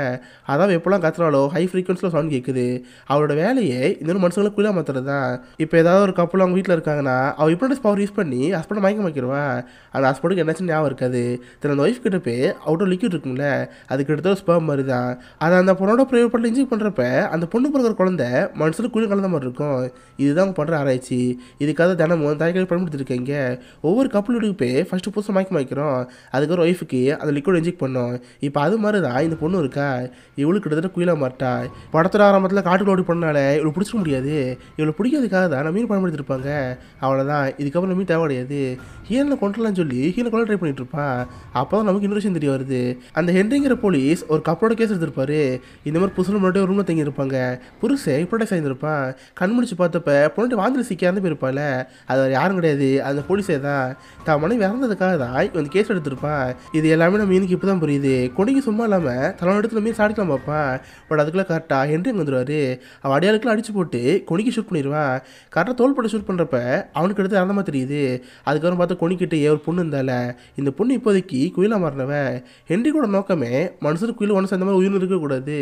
அதாவது எப்போல்லாம் கத்துறாலோ ஹை ஃப்ரீக்வன்சியில் சவுண்ட் கேட்குது. அவளோட வேலையே இந்த மனுஷங்களை குயிலாக மாற்றுறது தான். இப்போ ஏதாவது ஒரு கப்பல் அவங்க வீட்டில் இருக்காங்கன்னா அவள் ஹிப்னோட்டிஸ் பவர் யூஸ் பண்ணி ஹஸ்பண்டை மயக்க வைக்கிறவா. அந்த ஹஸ்பண்டுக்கு என்னாச்சுன்னு ஞாபகம் இருக்காது. அந்த ஒய்ஃப் கிட்ட போய் அவுட்டர் லிக்விட் இருக்கும்ல, அது கிட்டத்தட்ட ஸ்பெர்ம் மாதிரி தான். அதை அந்த பொண்ணோட ப்ரேயர் பண்ணி இன்ஜெக்ட் பண்ணுறப்ப அந்த பொண்ணு பிறகு குழந்தை மனுஷனுக்கு குயில் கலந்த மாதிரி இருக்கும். இதுதான் அவங்க பண்ணுற ஆராய்ச்சி. இதுக்காக தினமும் தாய்கள் பயன்படுத்திருக்கீங்க. ஒவ்வொரு கப்பல் வீட்டுக்கு போய் ஃபஸ்ட்டு புதுசாக மயக்க வைக்கிறோம், அதுக்கப்புறம் ஒய்ஃபுக்கு அந்த லிக்விட் இன்ஜெக்ட் பண்ணோம். இப்போ அது மாதிரி தான் இந்த பொண்ணு இருக்கா. இவளுக்கு கிட்டத்தட்ட குயிலாக மாட்டா. படத்தோட ஆரம்பத்தில் காட்டுக்குள்ள ஓடி பண்ணால இவளுக்கு பிடிச்சிட முடியாது. இவளுக்கு பிடிக்காதுக்காக தான் நம்ம மீன் பயன்படுத்திருப்பாங்க. அவ்வளோதான், இதுக்கப்புறம் நம்ம மீன் தேவை கிடையாது. ஹீரோனை கொண்டுலான்னு சொல்லி ஹீரோனை கொள்ள ட்ரை பண்ணிட்டு இருப்பான். அப்போ தான் நமக்கு இன்னொரு விஷயம் தெரிய வருது. அந்த ஹென்ரிங்கிற போலீஸ் ஒரு கப்பலோட கேஸ் எடுத்திருப்பாரு. இந்த மாதிரி புதுசில் முன்னாடி ஒரு ரூமில் தங்கியிருப்பாங்க. புருஷன் இப்படி சேர்ந்துருப்பான். கண் முடிச்சு பார்த்தப்ப பொண்ணு வாந்தில் சிக்காந்து போயிருப்பாள். அது யாரும் கிடையாது, அந்த போலீஸே தான். தான் மனைவி இறந்ததுக்காக தான் இந்த கேஸ் எடுத்திருப்பான். இது எல்லாமே நம்ம மீனுக்கு இப்போ தான் புரியுது. கொடிக்கு சும்மா இல்லாமல் தலை எடுத்து மீன் சாடிக்கலாம் பார்ப்பான். பட் அதுக்குள்ளே கரெக்டாக ஹென்ரிங் வந்துடுவார். அவன் அடியாளுக்குலாம் அடிச்சு போட்டு கொனிக்கு ஷூட் பண்ணிடுவான். கரெக்டாக தோல் பட்டு ஷூட் பண்ணுறப்ப அவனுக்கு எடுத்து இறந்த மாதிரி தெரியுது. அதுக்கப்புறம் பார்த்தா கொனிக்கிட்டே ஒரு பொண்ணு இருந்தால, இந்த பொண்ணு இப்போதைக்கு குயிலாக மாறினவ. ஹென்றி கூட நோக்கமே மனுஷனுக்கு குயில் ஒன்று சேர்ந்த மாதிரி உயிர் இருக்கக்கூடாது,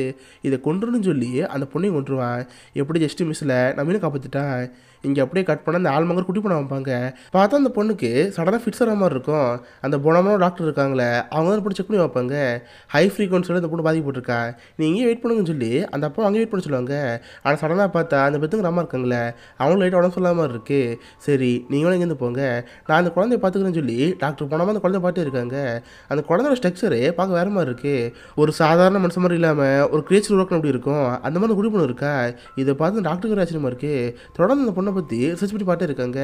இதை கொன்றுன்னு சொல்லி அந்த பொண்ணையும் கொன்றுவான். எப்படி ஜஸ்ட் மிஸ்ஸில் நான் மீனை காப்பாற்றிட்டான். இங்கே அப்படியே கட் பண்ண அந்த ஆள்மங்கர் குட்டி பண்ண வைப்பாங்க. பார்த்தா அந்த பொண்ணுக்கு சடனாக ஃபிட்ஸ் வர மாதிரி இருக்கும். அந்த போனமான டாக்டர் இருக்காங்களே அவங்க தான் இப்படி செக் பண்ணி வைப்பாங்க. ஹை ஃப்ரீக்வன்சியோட அந்த பொண்ணு பாதிக்கப்பட்டிருக்கா, நீ இங்கேயே வெயிட் பண்ணுங்கன்னு சொல்லி அந்த அப்பா அங்கேயே வெயிட் பண்ண சொல்லுவாங்க. ஆனால் சடனாக பார்த்தா அந்த பெத்துங்க அம்மா இருக்காங்களே அவங்களும் லைட்டாக உடம்பு சொல்லாத மாதிரி இருக்குது. சரி நீங்களும் இங்கேருந்து போங்க, நான் அந்த குழந்தைய பார்த்துக்கிறேன்னு சொல்லி டாக்டர் போனாமல் அந்த குழந்தைய பார்த்துட்டு இருக்காங்க. அந்த குழந்தையோட ஸ்ட்ரக்சரு பார்க்க வேறு மாதிரி இருக்குது. ஒரு சாதாரண மனுஷன் மாதிரி இல்லாமல் ஒரு கிரியேச்சர் உருவாக்கணும் அப்படி இருக்கும். அந்த மாதிரி குடி பொண்ணு இருக்கா. இதை பார்த்து டாக்டருக்கு ஒரு ஆச்சரியமாக இருக்குது. தொடர்ந்து அந்த பொண்ணை பற்றி ரிசர்ச் பண்ணி பார்த்து இருக்காங்க.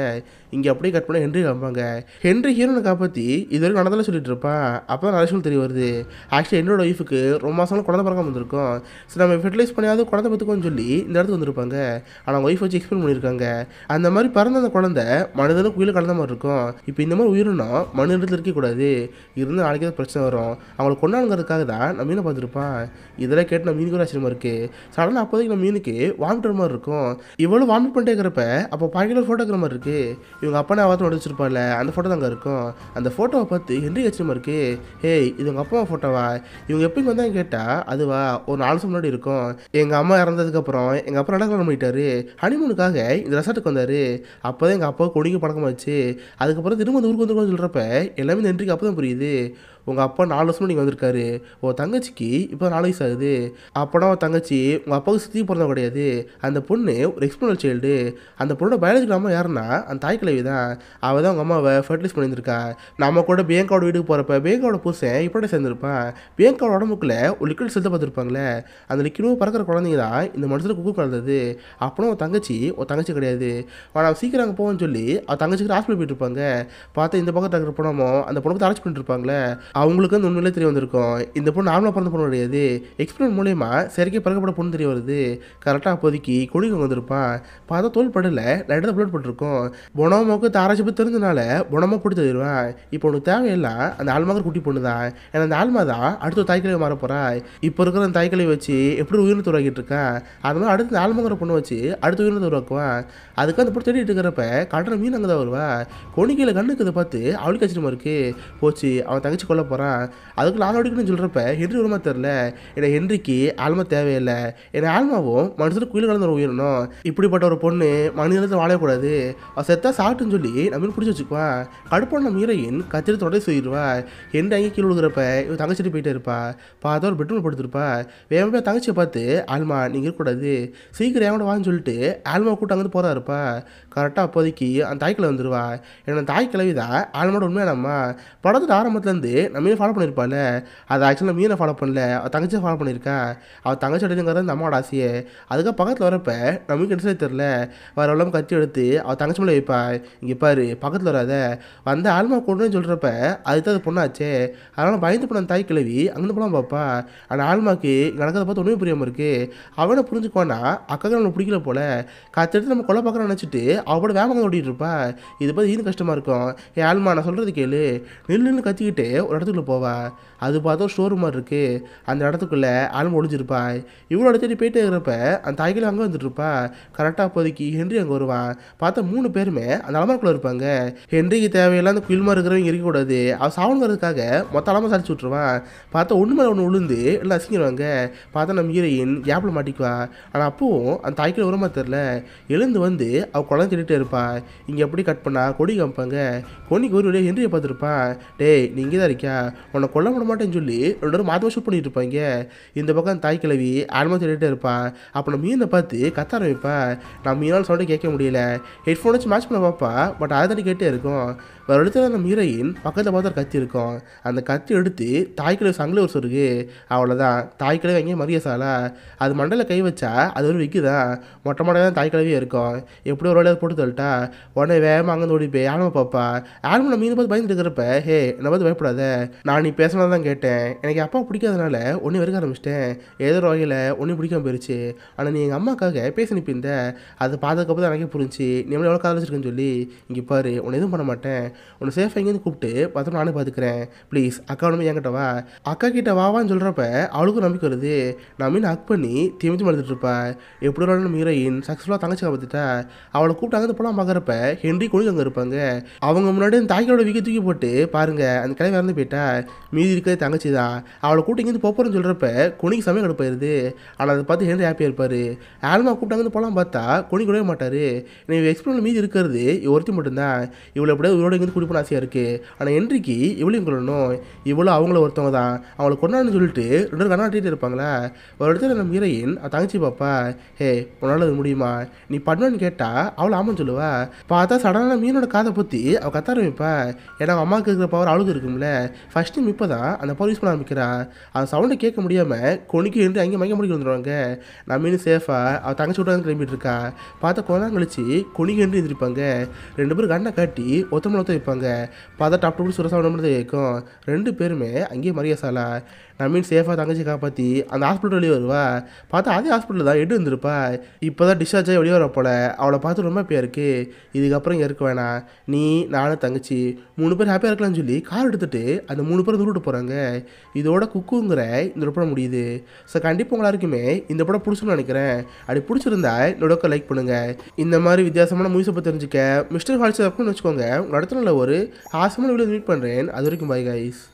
இங்கே அப்படியே கட் பண்ண ஹென்றி காப்பாங்க. ஹென்றி ஹீரோனை காப்பாற்றி இது வரைக்கும் நடந்தாலும் சொல்லிட்டு இருப்பான். அப்போ தான் நிறைய தெரிய வருது. ஆக்சுவலி என்னோட ஒய்ஃபுக்கு ரொம்ப மாதம் குழந்தை பிறக்காம வந்திருக்கும். சரி நம்ம ஃபெர்டிலைஸ் பண்ணியாவது குழந்தை பத்துக்கோன்னு சொல்லி இந்த இடத்துக்கு வந்திருப்பாங்க. ஆனால் ஒய்ஃப் வச்சு எக்ஸ்பிளைன் பண்ணியிருக்காங்க. அந்த மாதிரி பிறந்த அந்த குழந்தை மனிதனுக்கு உயிரை கலந்த மாதிரி இருக்கும். இப்போ இந்த மாதிரி உயிரினம் மனிதத்தில் இருக்கக்கூடாது, இருந்து நாளைக்கு தான் பிரச்சனை வரும், அவங்களை கொண்டாடுங்கிறதுக்காக தான் நான் மீனை பார்த்துருப்பான். இதெல்லாம் கேட்டு நான் மீனுக்கு ஒரு ஆச்சரியமாக இருக்குது. சடனாக அப்போதைக்கு நம்ம மீனுக்கு வாமிட்டர் மாதிரி இருக்கும். இவ்வளோ வாமிட் பண்ணிட்டே இருக்கிறப்ப அப்போ பாக்கெட்டில் ஃபோட்டோக்கிற மாதிரி இருக்குது. இவங்க அப்பா நான் பார்த்து நடிச்சிருப்பாள், அந்த ஃபோட்டோ தாங்க இருக்கும். அந்த ஃபோட்டோவை பார்த்து ஹென்றி ஆச்சரியமாக இருக்குது. ஹேய் இது உங்கள் அப்பா ஃபோட்டோவா, இவங்க எப்போ வந்தாங்க கேட்டால் அதுவா ஒரு 4 வருஷம் முன்னாடி இருக்கும். எங்கள் அம்மா இறந்ததுக்கப்புறம் எங்கள் அப்பா நடக்கலாம் பண்ணிட்டாரு, ஹனிமூனுக்காக இந்த ரெசார்ட்டுக்கு வந்தார். அப்போ தான் எங்கள் அப்பா கொடிங்க பழக்கமாச்சு. அதுக்கப்புறம் திரும்ப அந்த ஊருக்கு வந்துருக்கோன்னு சொல்கிறப்ப எல்லாமே இந்த ஹென்றிக்கு அப்போ தான் புரியுது. உங்கள் அப்பா 4 வருஷம் நீங்கள் வந்திருக்காரு, உன் தங்கச்சிக்கு இப்போ 4 வயசு ஆகுது. அப்போனா உன் தங்கச்சி உங்கள் அப்பாவுக்கு சுற்றி பிறந்தவங்க கிடையாது. அந்த பொண்ணு ஒரு எக்ஸ்பெரிமெண்டல் சைல்டு. அந்த பொண்ணோட பயாலஜிக்கல் அம்மா யாருன்னா அந்த தாய் கிழவி தான். அவள் தான் உங்கள் அம்மாவை ஃபர்டிலைஸ் பண்ணியிருந்திருக்கா. நம்ம கூட பியங்காவோட வீட்டுக்கு போகிறப்ப பியங்காவோட புருஷன் இப்படி சேர்ந்துருப்பான். பியங்காவோட உடம்புக்குள்ளே ஒரு லிக்விட் செலுத்த பார்த்துருப்பாங்களே, அந்த லிக்விடும் பறக்கிற குழந்தைங்க தான் இந்த மனுஷனுக்கு குக்கு கலந்தது. அப்போனா உன் தங்கச்சி கிடையாது. அவன் சீக்கிரம் அங்கே போவோன்னு சொல்லி அவள் தங்கச்சிக்கு ஹாஸ்பிட்டல் போயிட்டு இருப்பாங்க. பார்த்தா இந்த பக்கத்தில் இருக்கிற பொண்ணமோ அந்த பொண்ணுக்கு அரெஸ்ட் பண்ணிட்டு இருப்பாங்களே, அவங்களுக்கு வந்து உண்மையிலே தெரிய வந்திருக்கும் இந்த பொண்ணு நார்மலாக பிறந்த பொண்ணு கிடையாது, எக்ஸ்பிளைன் மூலயமா செயற்கை பிறக்கப்பட பொண்ணு தெரிய வருது. கரெக்டாக அப்போதைக்கு கொடிங்க வந்திருப்பான். பார்த்தா தோல் படல லைட்டாக ப்ளட் போட்டிருக்கும். பொனமாவுக்கு தாராட்சி பற்றி தெரிஞ்சதுனால பொனமா பிடிச்சி தருவேன். இப்போ உனக்கு தேவையெல்லாம் அந்த ஆல்மாக்கிற குட்டி பொண்ணு தான். ஏன்னா அந்த ஆல்மா தான் அடுத்த தாய்க்கிழமை மாற போகிறா. இப்போ இருக்கிற அந்த தாய்க்கிழமை வச்சு எப்படி உயிரினத்தை உருவாக்கிட்டு இருக்கேன், அது மாதிரி அடுத்து இந்த ஆல்மாக்கிற பொண்ணு வச்சு அடுத்த உயிரினத்தை உருவாக்குவான். அதுக்கு அந்த பொண்ணு தேடிட்டு இருக்கிறப்ப கடற மீன் அங்கே தான் வருவா. கொனிக்கையில் கண்ணுக்கு இதை பார்த்து அவளுக்கு ஆச்சரியமா இருக்கு. போச்சு அவன் தங்கச்சி கொல்ல போகிறான். அதுக்கு நான் அடிக்கணும்னு சொல்கிறப்ப ஹென்றி உரிமை தெரில. ஏன்னா ஹென்றிக்கு ஆல்மா தேவையில்லை, ஏன்னா ஆல்மாவும் மனுஷனுக்கு குயில் கலந்து உயிரணும். இப்படிப்பட்ட ஒரு பொண்ணு மனிதனத்தை வாழக்கூடாது, அவள் செத்தா சாப்பிட்டுன்னு சொல்லி நம்ம பிடிச்சி வச்சுக்குவான். கடுப்பான நம்ம ஹீரோயின் கத்திரி தொடை சொல்லிடுவா. ஹென்றி அங்கே கீழே விழுகிறப்ப இவன் தங்கச்சிட்டு போயிட்டே இருப்பா. பார்த்தா ஒரு பெட்ரூம் படுத்திருப்பா. வேகமாக போய் தங்கச்சியை பார்த்து ஆல்மா நீங்கள் இருக்கக்கூடாது, சீக்கிரம் எவனோட வான்னு சொல்லிட்டு ஆல்மா கூட்டம் அங்கே போகிறா இருப்பா. கரெக்டாக அப்போதைக்கு அந்த தாய்க்கிழமை வந்துடுவா. ஏன்னா தாய் கிழவி தான் ஆல்மாவோட உண்மையான அம்மா. படத்தோட ஆரம்பத்துலேருந்து நம்ம ஃபாலோ பண்ணியிருப்பாள். அது ஆக்சுவலாக மீனை ஃபாலோ பண்ணல, அவள் தங்கச்சியை ஃபாலோ பண்ணியிருக்கா. அவள் தங்கச்சி அடைஞ்சுங்கிறது அந்த அம்மாவோட ஆசையே. அதுக்காக பக்கத்தில் வரப்போ நமக்கு இன்ட்ரெஸ்டே தெரில, வர எல்லாம் கத்தி எடுத்து அவள் தங்கச்சி மேலே வைப்பா. இங்கே பாரு பக்கத்தில் வராத, வந்து ஆல்மா கொண்டுன்னு சொல்கிறப்ப அதுதான் அது பொண்ணாச்சே. அதனால் பயந்து போன அந்த தாய் கிழவி அங்கே போலாம் பார்ப்பா. ஆனால் ஆல்மாக்கு நடக்கிறத பார்த்து ஒன்றுமே புரியாமல் இருக்குது. அவனை புரிஞ்சுக்குவானா அக்காக நம்மளை பிடிக்கல போல, காத்தெடுத்து நம்ம கொலை பார்க்குறோன்னு நினச்சிட்டு அவளோட வேகமாக ஓடிட்டு இருப்பா. இது பார்த்து இன்னும் கஷ்டமாக இருக்கும். ஆல்மா நான் சொல்கிறது கேளு, நின்று கத்திக்கிட்டு ஒரு இடத்துக்குள்ள போவா. அது பார்த்தா ஸ்டோர் மாதிரி இருக்குது. அந்த இடத்துக்குள்ளே ஆல்மா ஒழிஞ்சிருப்பா. இவ்வளோ தேடி போயிட்டே இருக்கிறப்ப அந்த தாய்கள் அங்கே வந்துட்டுருப்பா. கரெக்டாக அப்போதைக்கு ஹென்றி அங்கே வருவான். பார்த்தா 3 பேருமே அந்த அலமாரிக்குள்ளே இருப்பாங்க. ஹென்றிக்கு தேவையில்லாம் அந்த குயில்மா இருக்கிறவங்க இருக்கக்கூடாது, அவள் சாவணுங்கிறதுக்காக மொத்த அலமா சாதிச்சு விட்ருவான். பார்த்தா ஒன்று மேலே ஒன்று விழுந்து எல்லாம் அசிங்கிடுவாங்க. பார்த்தா நம்ம ஹீரோயின் கேப்பில் மாட்டிக்குவா. ஆனால் அப்பவும் அந்த தாய்க்கில் உரமாக தெரில, எழுந்து வந்து அவள் குழந்தை தேடிட்டே இருப்பா. இங்கே எப்படி கட் பண்ணா கொடி காமிப்பாங்க. கொடிக்கு ஒரு வழியாக ஹென்றியை பார்த்துருப்பான். டேய் நீ இங்கே தான் இருக்கியா, உன்னை கொல்ல விட மாட்டேன்னு சொல்லி 2 பேரும் மாதம் ஷூட் பண்ணிட்டு இருப்பாங்க. இந்த பக்கம் தாய் கிழவி ஆல்மா தேடிட்டே இருப்பான். அப்போ நம்ம மீனை பார்த்து கத்த ஆரம்பிப்பா. நான் மீனால் சவுண்டை கேட்க முடியல, ஹெட்ஃபோன் வச்சு மேட்ச் பண்ண பார்ப்பா. பட் அதை தாண்டி கேட்டே இருக்கும். வேறு இடத்துல நம்ம ஹீரோயின் பக்கத்தில் பார்த்தா ஒரு கத்தி இருக்கும். அந்த கத்தி எடுத்து தாய்க்கிழவி சங்கிலி ஒரு சொருகு. அவ்வளோதான், தாய்க்கிழவி எங்கேயும் மரியாசாலா. அது மண்டலில் கை வச்சா அது ஒரு விற்குதான். மொட்டை மொட்டை தான் தாய்க்கிழவியே இருக்கும். எப்படி ஒரு வேலையை போட்டு தள்ளிட்டா உடனே வேகமாக அங்கே ஓடி போய் ஆல்மா பார்ப்பா. ஆல்மா நம்ம மீனை பார்த்து பயந்துட்டு இருக்கிறப்ப, ஹே என்னை பார்த்து பயப்படாத, நான் நீ பேசினா தான் கேட்டேன், எனக்கு அப்பா பிடிக்காதனால ஒன்றும் வெறுக்க ஆரம்பிச்சிட்டேன், ஏதோ ஒரு வகையில் ஒன்றும் பிடிக்காம போயிடுச்சு. ஆனால் நீ எங்கள் அம்மாக்காக பேசி நிற்பிருந்த, அதை பார்த்ததுக்கப்புறம் தான் எனக்கே புரிஞ்சு நீ எவ்வளோ காதலிச்சிருக்கேன்னு சொல்லி. இங்கே பாரு உன்னை எதுவும் பண்ண மாட்டேன், உன்னை சேஃபாக இங்கேருந்து கூப்பிட்டு பத்திரம் நானே பார்த்துக்கிறேன், ப்ளீஸ் அக்கா ஒன்றுமே என்கிட்ட வா. அக்கா கிட்ட வாவான்னு சொல்கிறப்ப அவளுக்கும் நம்பிக்கை வருது. நம்மீன் ஹக் பண்ணி தீமிச்சு மறந்துட்டு இருப்பா. எப்படி ஒரு நம்ம ஹீரோயின் சக்ஸஸ்ஃபுல்லாக தங்கச்சி காப்பாற்றிட்டா. அவளை கூப்பிட்டு அங்கே போலாம் பார்க்குறப்ப ஹென்றி கொண்டு அங்கே இருப்பாங்க. அவங்க முன்னாடி அந்த தாய்களோட விக்கி தூக்கி போட்டு பாருங்க அந்த கிளை இறந்து போயிட்டா. மீதி இருக்கிறது தங்கச்சி தான். அவளை கூப்பிட்டு இங்கேருந்து போகிறேன்னு சொல்கிறப்ப கொனிக்கு சமயம் கடுப்பாயிருது. ஆனால் அதை பார்த்து ஹென்றி ஹாப்பியாக இருப்பார். ஆல்மா கூப்பிட்டு அங்கே போகலாம் பார்த்தா கொனி கூடவே மாட்டார். நீ எக்ஸ்பிளைன் மீதி இருக்கிறது ஒருத்தி மட்டும்தான். இவ்வளோ எப்படியா இவரோட இங்கேருந்து கூட்டி போன ஆசையாக இருக்குது. ஆனால் ஹென்றிக்கு இவளையும் கொள்ளணும். இவ்வளோ அவங்கள ஒருத்தவங்க தான். அவளை கொண்டாடுன்னு சொல்லிட்டு 2 கண்ணாட்டிகிட்டு இருப்பாங்களா. ஒரு இடத்துல நம்ம ஹீரோயின் தங்கச்சி பாப்பா, ஹே உன்னால் அது முடியுமா, நீ பண்ணுவேன்னு கேட்டால் அவளை ஆமான்னு சொல்லுவா. பார்த்தா சடனாக மீனோட காதை பற்றி அவள் கத்த ஆரம்பிப்பா. ஏன்னா அவன் அம்மாவுக்கு இருக்கிற பவர் அவளுக்கு இருக்கும்ல. ஃபஸ்ட் டைம் இப்போ தான் அந்த பவர் யூஸ் பண்ண ஆரம்பிக்கிறா. அந்த சவுண்டை கேட்க முடியாமல் கொனிக்கு ஹென்றி அங்கே மயக்க முடிக்க வந்துடுவாங்க. நம்ம மீன் சேஃபாக அவள் தங்கச்சி விட்டு கிளம்பிட்டு இருக்கா. பார்த்தா கொஞ்ச நேரம் கழிச்சு கொனிக்கு ஹென்றி எழுந்திருப்பாங்க. 2 பேரும் கண்ணை காட்டி ஒத்தமலை ஒத்த வைப்பாங்க. பார்த்தா டாப் டாப் சுரசா மட்டும் கேட்கும். 2 பேருமே அங்கேயே மரியாசாலா. நம்மீன் சேஃபாக தங்கச்சி காப்பாற்றி அந்த ஹாஸ்பிட்டல் வெளியே வருவா. பார்த்தா அதே ஹாஸ்பிட்டலில் தான் எடு வந்துருப்பா. இப்போ தான் டிஸ்சார்ஜ் ஆகி வெளியே வர போல. அவளை பார்த்து ரொம்ப ஹாப்பியாக இருக்குது. இதுக்கப்புறம் இங்கே இருக்க வேணாம், நீ நானும் தங்கச்சி 3 பேர் ஹாப்பியாக இருக்கலாம்னு சொல்லி கார் எடுத்துகிட்டு அந்த 3 பேர் தூக்கிட்டு போகிறாங்க. இதோட குக்குங்கிற இந்த படம் முடியுது. ஸோ கண்டிப்பாக உங்களா இருக்குமே இந்த படம் பிடிச்சுன்னு நினைக்கிறேன். அப்படி பிடிச்சிருந்தா என்னோட லைக் பண்ணுங்கள். இந்த மாதிரி வித்தியாசமான மூவிஸை பற்றி தெரிஞ்சுக்க மிஸ்டர் ஹால்ஸ் அப்படின்னு வச்சுக்கோங்க. உங்கள் இடத்துல ஒரு ஆசமான வீடியோ மீட் பண்ணுறேன். அது வரைக்கும் பை கைஸ்.